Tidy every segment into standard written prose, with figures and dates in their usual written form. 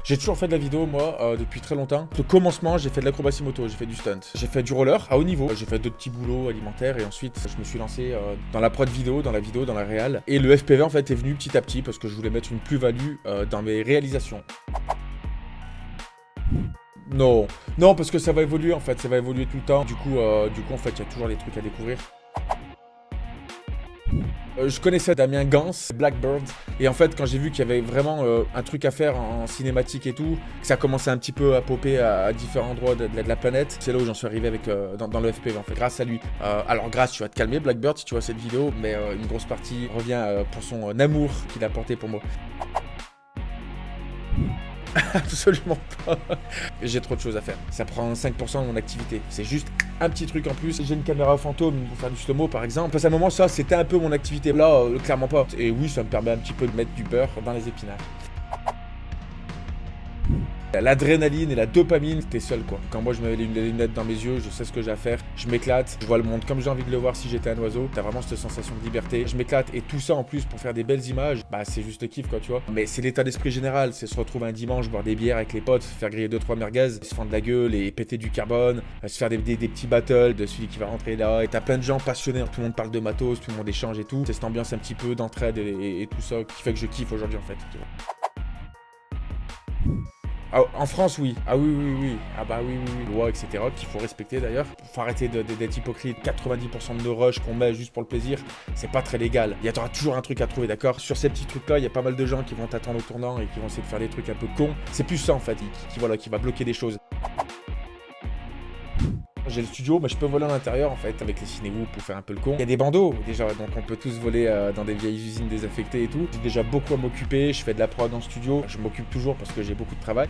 J'ai toujours fait de la vidéo, moi, depuis très longtemps. Au commencement, j'ai fait de l'acrobatie moto, j'ai fait du stunt. J'ai fait du roller à haut niveau. J'ai fait d'autres petits boulots alimentaires et ensuite, je me suis lancé dans la prod vidéo, dans la réal. Et le FPV, en fait, est venu petit à petit parce que je voulais mettre une plus-value dans mes réalisations. Non, non, parce que ça va évoluer, en fait, ça va évoluer tout le temps. Du coup, en fait, il y a toujours des trucs à découvrir. Je connaissais Damien Gans, Blackbird, et en fait quand j'ai vu qu'il y avait vraiment un truc à faire en cinématique et tout, que ça commençait un petit peu à popper à différents endroits de la planète, c'est là où j'en suis arrivé avec dans le FPV en fait, grâce à lui. Alors grâce, tu vas te calmer Blackbird si tu vois cette vidéo, mais une grosse partie revient pour son amour qu'il a porté pour moi. Absolument pas. J'ai trop de choses à faire. Ça prend 5% de mon activité. C'est juste un petit truc en plus. J'ai une caméra fantôme pour faire du slow-mo par exemple. À un moment, ça, c'était un peu mon activité. Là, clairement pas. Et oui, ça me permet un petit peu de mettre du beurre dans les épinards. L'adrénaline et la dopamine, t'es seul quoi. Quand moi je mets les lunettes dans mes yeux, je sais ce que j'ai à faire, je m'éclate, je vois le monde comme j'ai envie de le voir si j'étais un oiseau. T'as vraiment cette sensation de liberté. Je m'éclate et tout ça en plus pour faire des belles images, bah c'est juste le kiff quoi tu vois. Mais c'est l'état d'esprit général, c'est se retrouver un dimanche, boire des bières avec les potes, faire griller 2-3 merguez, se fendre la gueule et péter du carbone, se faire des petits battles de celui qui va rentrer là. Et t'as plein de gens passionnés, tout le monde parle de matos, tout le monde échange et tout. C'est cette ambiance un petit peu d'entraide et tout ça qui fait que je kiffe aujourd'hui en fait. Tu vois. Ah, en France, oui. Ah oui. Ah bah oui. Loi, etc. qu'il faut respecter d'ailleurs. Faut arrêter d'être hypocrite. 90% de nos rushs qu'on met juste pour le plaisir, c'est pas très légal. Il y aura toujours un truc à trouver, d'accord? Sur ces petits trucs-là, il y a pas mal de gens qui vont t'attendre au tournant et qui vont essayer de faire des trucs un peu cons. C'est plus ça en fait, qui va bloquer des choses. J'ai le studio, mais je peux voler à l'intérieur en fait avec les ciné-whoop pour faire un peu le con. Il y a des bandeaux déjà, donc on peut tous voler dans des vieilles usines désaffectées et tout. J'ai déjà beaucoup à m'occuper, je fais de la prod en studio, je m'occupe toujours parce que j'ai beaucoup de travail.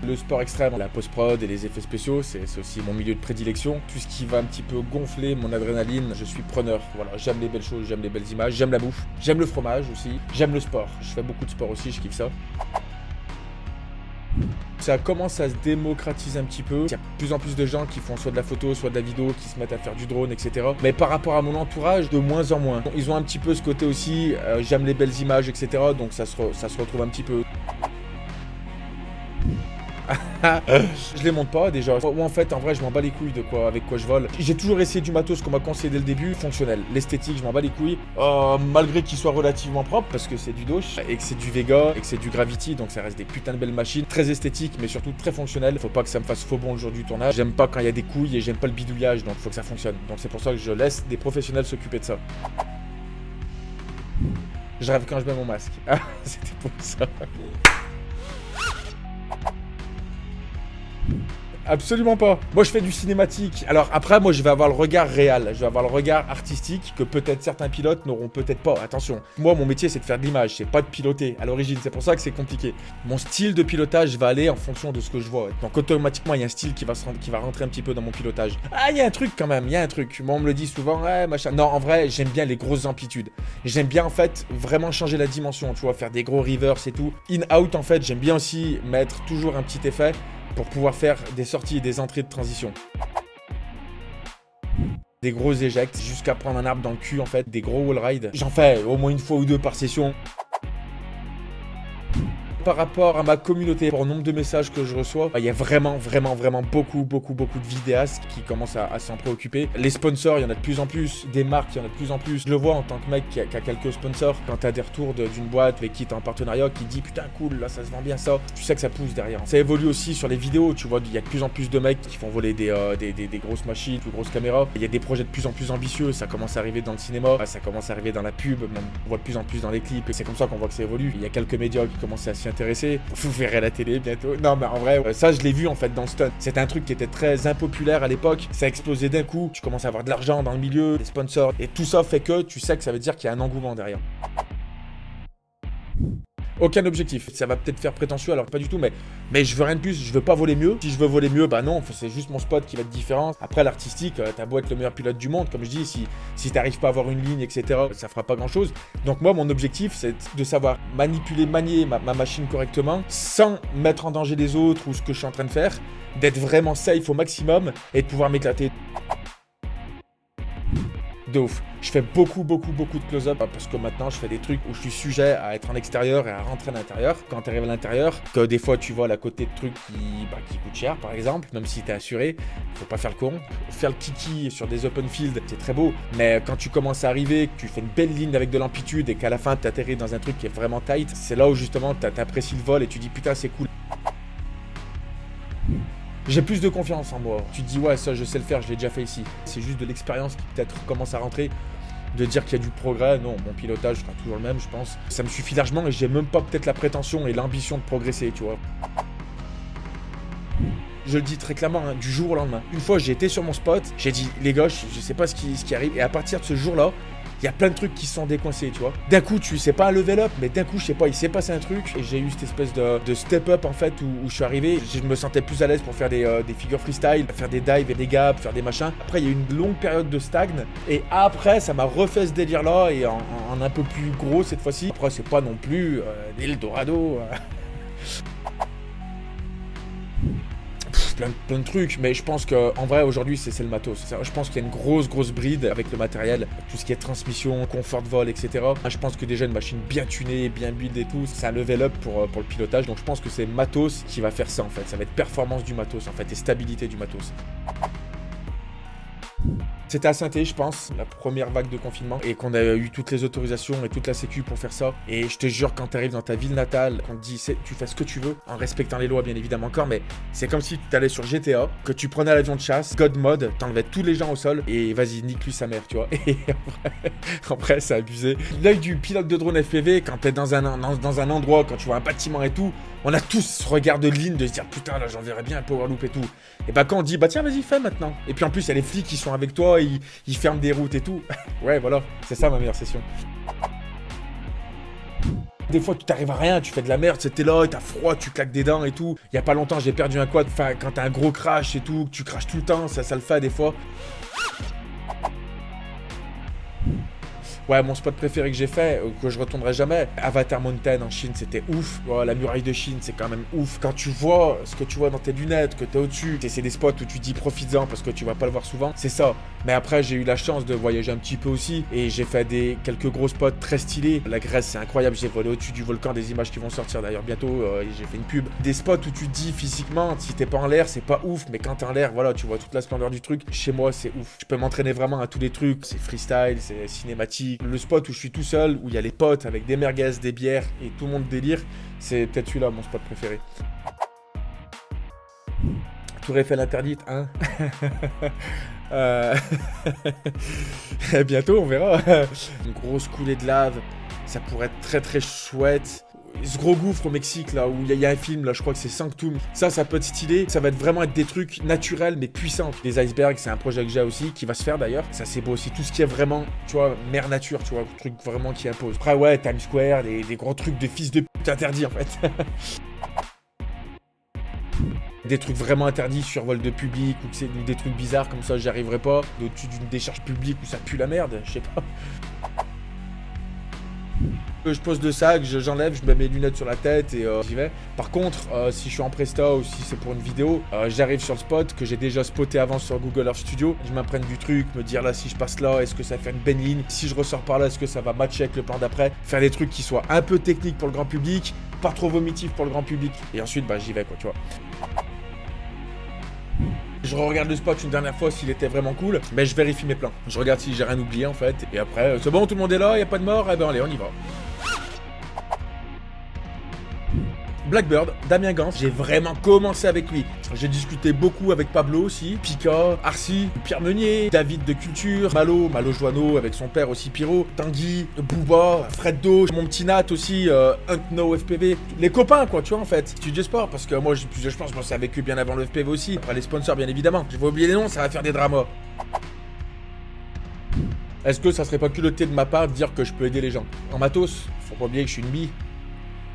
Le sport extrême, la post-prod et les effets spéciaux, c'est aussi mon milieu de prédilection. Tout ce qui va un petit peu gonfler mon adrénaline, je suis preneur. Voilà, j'aime les belles choses, j'aime les belles images, j'aime la bouffe, j'aime le fromage aussi, j'aime le sport. Je fais beaucoup de sport aussi, je kiffe ça. Ça commence à se démocratiser un petit peu. Il y a de plus en plus de gens qui font soit de la photo, soit de la vidéo, qui se mettent à faire du drone, etc. Mais par rapport à mon entourage, de moins en moins. Ils ont un petit peu ce côté aussi, j'aime les belles images, etc. Donc ça se retrouve un petit peu. Je les monte pas déjà. Moi en fait en vrai je m'en bats les couilles de quoi avec quoi je vole. J'ai toujours essayé du matos qu'on m'a conseillé dès le début, fonctionnel. L'esthétique je m'en bats les couilles. Malgré qu'il soit relativement propre parce que c'est du Doge et que c'est du Vega et que c'est du Gravity, donc ça reste des putains de belles machines, très esthétiques mais surtout très fonctionnelles. Faut pas que ça me fasse faux bon le jour du tournage. J'aime pas quand il y a des couilles et j'aime pas le bidouillage, donc faut que ça fonctionne. Donc c'est pour ça que je laisse des professionnels s'occuper de ça. Je rêve quand je mets mon masque. Ah, c'était pour ça. Absolument pas. Moi, je fais du cinématique. Alors après, moi, je vais avoir le regard réel. Je vais avoir le regard artistique que peut-être certains pilotes n'auront peut-être pas. Attention. Moi, mon métier, c'est de faire de l'image. C'est pas de piloter à l'origine. C'est pour ça que c'est compliqué. Mon style de pilotage va aller en fonction de ce que je vois. Donc automatiquement, il y a un style qui va rentrer un petit peu dans mon pilotage. Ah, il y a un truc quand même. Il y a un truc. Moi, on me le dit souvent. Ouais, machin. Non, en vrai, j'aime bien les grosses amplitudes. J'aime bien, en fait, vraiment changer la dimension. Tu vois, faire des gros reverse et tout. In-out, en fait, j'aime bien aussi mettre toujours un petit effet pour pouvoir faire des sorties et des entrées de transition. Des gros éjects jusqu'à prendre un arbre dans le cul en fait, des gros wall rides. J'en fais au moins une fois ou deux par session. Par rapport à ma communauté, pour le nombre de messages que je reçois, il y a vraiment beaucoup de vidéastes qui commencent à s'en préoccuper. Les sponsors, il y en a de plus en plus. Des marques, il y en a de plus en plus. Je le vois en tant que mec qui a quelques sponsors. Quand t'as des retours d'une boîte avec qui t'es en partenariat, qui dit putain cool, là ça se vend bien ça, tu sais que ça pousse derrière. Ça évolue aussi sur les vidéos, tu vois, il y a de plus en plus de mecs qui font voler des grosses machines, plus grosses caméras. Il y a des projets de plus en plus ambitieux, ça commence à arriver dans le cinéma, ça commence à arriver dans la pub, même, on voit de plus en plus dans les clips, et c'est comme ça qu'on voit que ça évolue. Il y a quelques médias qui commencent à s'y intéresser. Vous verrez la télé bientôt. Non mais en vrai, ça je l'ai vu en fait dans le stunt. C'était un truc qui était très impopulaire à l'époque. Ça a explosé d'un coup. Tu commences à avoir de l'argent dans le milieu, des sponsors. Et tout ça fait que tu sais que ça veut dire qu'il y a un engouement derrière. Aucun objectif. Ça va peut-être faire prétentieux, alors pas du tout, mais je veux rien de plus, je veux pas voler mieux. Si je veux voler mieux, bah non, c'est juste mon spot qui va être différent. Après, l'artistique, t'as beau être le meilleur pilote du monde, comme je dis, si t'arrives pas à avoir une ligne, etc., ça fera pas grand-chose. Donc moi, mon objectif, c'est de savoir manier ma machine correctement, sans mettre en danger les autres ou ce que je suis en train de faire, d'être vraiment safe au maximum et de pouvoir m'éclater. De ouf. Je fais beaucoup de close-up parce que maintenant je fais des trucs où je suis sujet à être en extérieur et à rentrer à l'intérieur. Quand tu arrives à l'intérieur, que des fois tu vois la côté de trucs qui coûtent cher par exemple, même si t'es assuré, faut pas faire le con. Faire le kiki sur des open field, c'est très beau, mais quand tu commences à arriver, que tu fais une belle ligne avec de l'amplitude et qu'à la fin t'atterris dans un truc qui est vraiment tight, c'est là où justement t'apprécies le vol et tu dis putain c'est cool. J'ai plus de confiance en moi. Tu te dis ouais ça je sais le faire, je l'ai déjà fait ici. C'est juste de l'expérience qui peut-être commence à rentrer. De dire qu'il y a du progrès, non, mon pilotage sera toujours le même je pense. Ça me suffit largement et j'ai même pas peut-être la prétention et l'ambition de progresser, tu vois. Je le dis très clairement, hein, du jour au lendemain. Une fois j'ai été sur mon spot, j'ai dit les gars, je sais pas ce qui arrive. Et à partir de ce jour-là, il y a plein de trucs qui se sont décoincés, tu vois. D'un coup, c'est pas un level up, mais d'un coup, je sais pas, il s'est passé un truc. Et j'ai eu cette espèce de step up, en fait, où je suis arrivé. Je me sentais plus à l'aise pour faire des figures freestyle, faire des dives et des gaps, faire des machins. Après, il y a eu une longue période de stagne. Et après, ça m'a refait ce délire-là, et en un peu plus gros cette fois-ci. Après, c'est pas non plus l'Eldorado. Plein de trucs, mais je pense qu'en vrai aujourd'hui c'est le matos. Je pense qu'il y a une grosse bride avec le matériel, tout ce qui est transmission, confort de vol, etc. Je pense que déjà une machine bien tunée, bien build et tout, c'est un level up pour le pilotage. Donc je pense que c'est matos qui va faire ça en fait. Ça va être performance du matos en fait et stabilité du matos. C'était à Saint-Étienne, je pense, la première vague de confinement, et qu'on a eu toutes les autorisations et toute la sécu pour faire ça. Et je te jure, quand t'arrives dans ta ville natale, qu'on te dit tu fais ce que tu veux, en respectant les lois bien évidemment encore, mais c'est comme si tu allais sur GTA, que tu prenais l'avion de chasse, God Mode, t'enlevais tous les gens au sol, et vas-y, nique lui sa mère, tu vois. Et après c'est abusé. L'œil du pilote de drone FPV, quand t'es dans un endroit, quand tu vois un bâtiment et tout, on a tous ce regard de ligne de se dire putain là j'enverrais bien un power loop et tout. Et bah quand on dit bah tiens vas-y fais maintenant. Et puis en plus il y a les flics qui sont avec toi, ils ferment des routes et tout. Ouais voilà, c'est ça ma meilleure session. Des fois tu t'arrives à rien, tu fais de la merde, t'es là, t'as froid, tu claques des dents et tout. Il y a pas longtemps j'ai perdu un quad, enfin quand t'as un gros crash et tout, que tu craches tout le temps, ça le fait des fois. Ouais, mon spot préféré que j'ai fait, que je retournerai jamais, Avatar Mountain en Chine, c'était ouf. Ouais, la muraille de Chine, c'est quand même ouf. Quand tu vois ce que tu vois dans tes lunettes, que t'es au-dessus, c'est des spots où tu dis profites-en parce que tu vas pas le voir souvent, c'est ça. Mais après, j'ai eu la chance de voyager un petit peu aussi et j'ai fait quelques gros spots très stylés. La Grèce, c'est incroyable, j'ai volé au-dessus du volcan, des images qui vont sortir d'ailleurs bientôt, j'ai fait une pub. Des spots où tu te dis physiquement, si t'es pas en l'air, c'est pas ouf, mais quand t'es en l'air, voilà, tu vois toute la splendeur du truc. Chez moi, c'est ouf. Je peux m'entraîner vraiment à tous les trucs, c'est freestyle, c'est cinématique. Le spot où je suis tout seul, où il y a les potes avec des merguez, des bières et tout le monde délire, c'est peut-être celui-là mon spot préféré. Tour Eiffel interdite, hein. Bientôt on verra. Une grosse coulée de lave, ça pourrait être très chouette. Ce gros gouffre au Mexique là où il y a un film là, je crois que c'est Sanctum. Ça peut être stylé, ça va vraiment être des trucs naturels mais puissants. Les icebergs, c'est un projet que j'ai aussi qui va se faire d'ailleurs. Ça c'est beau aussi, tout ce qui est vraiment, tu vois, mer nature, tu vois, truc vraiment qui impose. Après ouais, Times Square, des gros trucs de fils de pute interdits en fait. Des trucs vraiment interdits, survol de public ou des trucs bizarres comme ça, j'y arriverai pas. Au-dessus d'une décharge publique où ça pue la merde, je sais pas. Je pose le sac, j'enlève, je mets mes lunettes sur la tête et j'y vais. Par contre, si je suis en presta ou si c'est pour une vidéo, j'arrive sur le spot que j'ai déjà spoté avant sur Google Earth Studio. Je m'imprègne du truc, me dire là si je passe là, est-ce que ça fait une belle ligne? Si je ressors par là, est-ce que ça va matcher avec le plan d'après? Faire des trucs qui soient un peu techniques pour le grand public, pas trop vomitifs pour le grand public. Et ensuite, bah j'y vais quoi, tu vois. Je regarde le spot une dernière fois s'il était vraiment cool, mais je vérifie mes plans. Je regarde si j'ai rien oublié en fait, et après, c'est bon, tout le monde est là, y a pas de mort, eh ben allez, on y va. Blackbird, Damien Gans, j'ai vraiment commencé avec lui. J'ai discuté beaucoup avec Pablo aussi, Pika, Arcy, Pierre Meunier, David de Culture, Malo Joanneau avec son père aussi Pyro, Tanguy, Booba, Fred Do, mon petit Nat aussi, Huntno FPV, les copains quoi, tu vois en fait, Studio Sport, parce que moi je pense que c'est avec eux bien avant le FPV aussi, après les sponsors bien évidemment. Je vais oublier les noms, ça va faire des dramas. Est-ce que ça serait pas culotté de ma part de dire que je peux aider les gens? En matos, faut pas oublier que je suis une bille.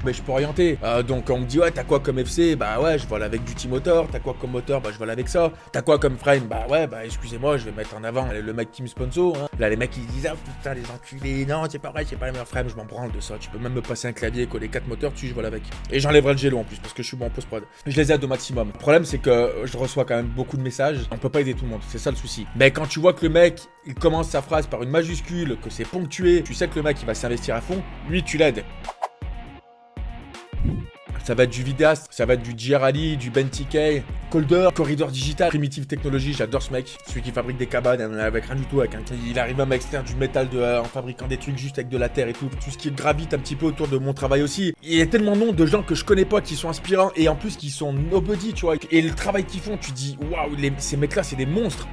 Mais je peux orienter. Donc on me dit, ouais, t'as quoi comme FC? Bah ouais, je vole avec du moteur. T'as quoi comme moteur? Bah je vole avec ça. T'as quoi comme frame? Bah ouais, bah excusez-moi, je vais mettre en avant le mec qui me sponsor. Hein. Là, les mecs ils disent, ah putain, les enculés, non, c'est pas vrai, c'est pas le meilleur frame, je m'en branle de ça. Tu peux même me passer un clavier, coller 4 moteurs, je vole avec. Et j'enlèverai le gélo en plus, parce que je suis bon en post-prod. Je les aide au maximum. Le problème, c'est que je reçois quand même beaucoup de messages. On peut pas aider tout le monde, c'est ça le souci. Mais quand tu vois que le mec, il commence sa phrase par une majuscule, que c'est ponctué, tu sais que le mec il va s'investir à fond, lui tu l'aides. Ça va être du vidéaste, ça va être du JR Ali, du Ben TK, Colder, Corridor Digital, Primitive Technology, j'adore ce mec. Celui qui fabrique des cabanes avec rien du tout, il arrive à m'extraire du métal en fabriquant des trucs juste avec de la terre et tout. Tout ce qui gravite un petit peu autour de mon travail aussi. Il y a tellement de gens que je connais pas qui sont inspirants et en plus qui sont nobody, tu vois. Et le travail qu'ils font, tu dis, waouh, ces mecs-là, c'est des monstres.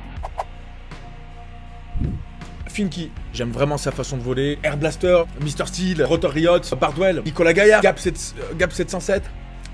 Finky, j'aime vraiment sa façon de voler. Air Blaster, Mr Steel, Rotor Riot, Bardwell, Nicolas Gaillard, Gab 707.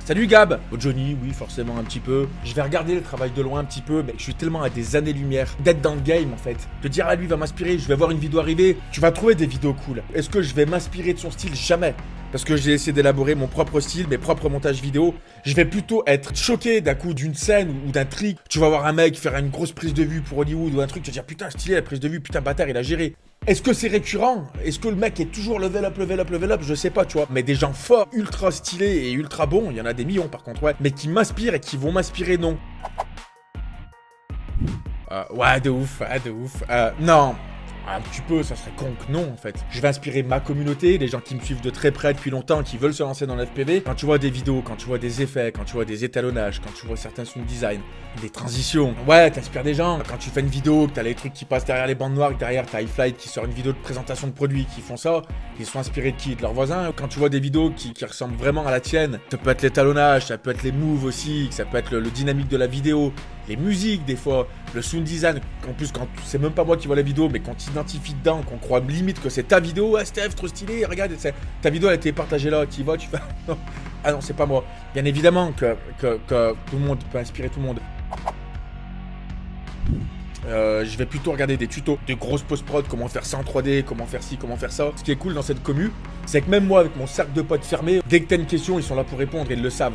Salut Gab. Johnny, oui, forcément un petit peu. Je vais regarder le travail de loin un petit peu, mais je suis tellement à des années-lumière d'être dans le game en fait. De dire à lui va m'inspirer, je vais voir une vidéo arriver. Tu vas trouver des vidéos cool. Est-ce que je vais m'inspirer de son style? Jamais. Parce que j'ai essayé d'élaborer mon propre style, mes propres montages vidéo. Je vais plutôt être choqué d'un coup d'une scène ou d'un trick. Tu vas voir un mec faire une grosse prise de vue pour Hollywood ou un truc, tu vas dire putain stylé la prise de vue, putain bâtard il a géré. Est-ce que c'est récurrent? Est-ce que le mec est toujours level up? Je sais pas, tu vois. Mais des gens forts, ultra stylés et ultra bons, il y en a des millions par contre, ouais. Mais qui m'inspirent et qui vont m'inspirer, non. Ouais, de ouf. Non. Un petit peu, ça serait con que non en fait. Je vais inspirer ma communauté, les gens qui me suivent de très près depuis longtemps, qui veulent se lancer dans l'FPV. Quand tu vois des vidéos, quand tu vois des effets, quand tu vois des étalonnages, quand tu vois certains sound design, des transitions, ouais, t'inspires des gens. Quand tu fais une vidéo, que t'as les trucs qui passent derrière les bandes noires, que derrière t'as iFlight qui sort une vidéo de présentation de produits, qui font ça, ils sont inspirés de qui? De leurs voisins. Quand tu vois des vidéos qui ressemblent vraiment à la tienne, ça peut être l'étalonnage, ça peut être les moves aussi, ça peut être le dynamique de la vidéo, les musiques des fois, le sound design, en plus quand c'est même pas moi qui vois la vidéo, mais quand tu t'identifies dedans, qu'on croit limite que c'est ta vidéo, ah Steph, trop stylé, regarde, ta vidéo elle a été partagée là, tu y vas, tu fais, non, ah non, c'est pas moi. Bien évidemment que tout le monde peut inspirer tout le monde. Je vais plutôt regarder des tutos de grosses post-prod, comment faire ça en 3D, comment faire ci, comment faire ça. Ce qui est cool dans cette commu, c'est que même moi avec mon cercle de potes fermé, dès que t'as une question, ils sont là pour répondre, ils le savent.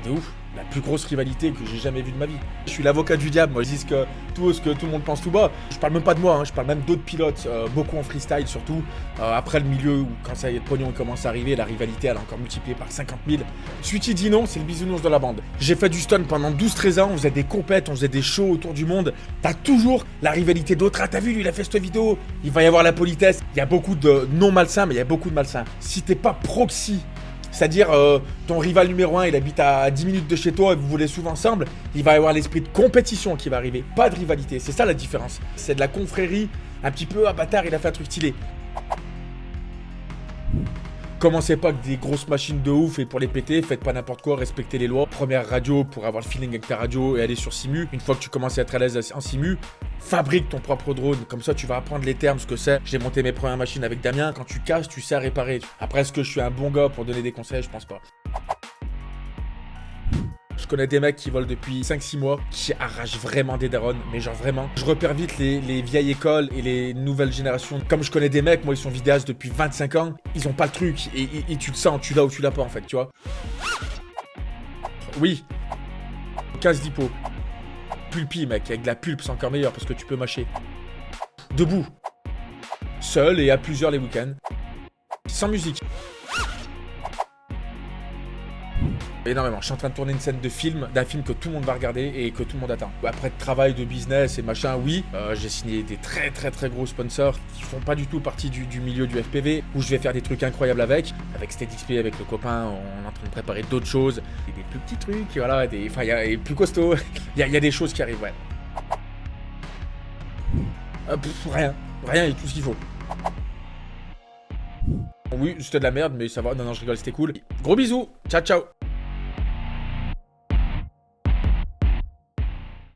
De ouf, la plus grosse rivalité que j'ai jamais vue de ma vie. Je suis l'avocat du diable, moi je dis ce que tout le monde pense tout bas. Je parle même pas de moi, hein, je parle même d'autres pilotes, beaucoup en freestyle surtout. Après le milieu où quand ça y est, le pognon commence à arriver, la rivalité elle a encore multiplié par 50 000. Celui qui dit non, c'est le bisounours de la bande. J'ai fait du stun pendant 12-13 ans, on faisait des compètes, on faisait des shows autour du monde. T'as toujours la rivalité d'autres. Ah t'as vu, lui il a fait cette vidéo, il va y avoir la politesse. Il y a beaucoup de non malsains, mais il y a beaucoup de malsains. Si t'es pas proxy, c'est-à-dire, ton rival numéro 1, il habite à 10 minutes de chez toi et vous voulez souvent ensemble, il va y avoir l'esprit de compétition qui va arriver, pas de rivalité. C'est ça la différence. C'est de la confrérie, un petit peu, ah bâtard, il a fait un truc stylé. Commencez pas avec des grosses machines de ouf et pour les péter, faites pas n'importe quoi, respectez les lois. Première radio pour avoir le feeling avec ta radio et aller sur Simu. Une fois que tu commences à être à l'aise en Simu, fabrique ton propre drone. Comme ça, tu vas apprendre les termes, ce que c'est. J'ai monté mes premières machines avec Damien. Quand tu casses, tu sais réparer. Après, est-ce que je suis un bon gars pour donner des conseils? Je pense pas. Je connais des mecs qui volent depuis 5-6 mois, qui arrachent vraiment des darons, mais genre vraiment. Je repère vite les vieilles écoles et les nouvelles générations. Comme je connais des mecs, moi ils sont vidéastes depuis 25 ans, ils ont pas le truc et tu le sens, tu l'as ou tu l'as pas en fait, tu vois. Oui. Casse d'hypo. Pulpi mec, avec de la pulpe c'est encore meilleur parce que tu peux mâcher. Debout. Seul et à plusieurs les week-ends. Sans musique. Énormément. Je suis en train de tourner une scène de film, d'un film que tout le monde va regarder et que tout le monde attend. Après de travail, de business et machin, oui, j'ai signé des très gros sponsors qui font pas du tout partie du milieu du FPV, où je vais faire des trucs incroyables avec SteadXP, avec le copain, on est en train de préparer d'autres choses, et des plus petits trucs, voilà, enfin, il y a plus costauds, il y a des choses qui arrivent, ouais. Rien et tout ce qu'il faut. Oui, c'était de la merde, mais ça va, non, je rigole, c'était cool. Gros bisous, ciao.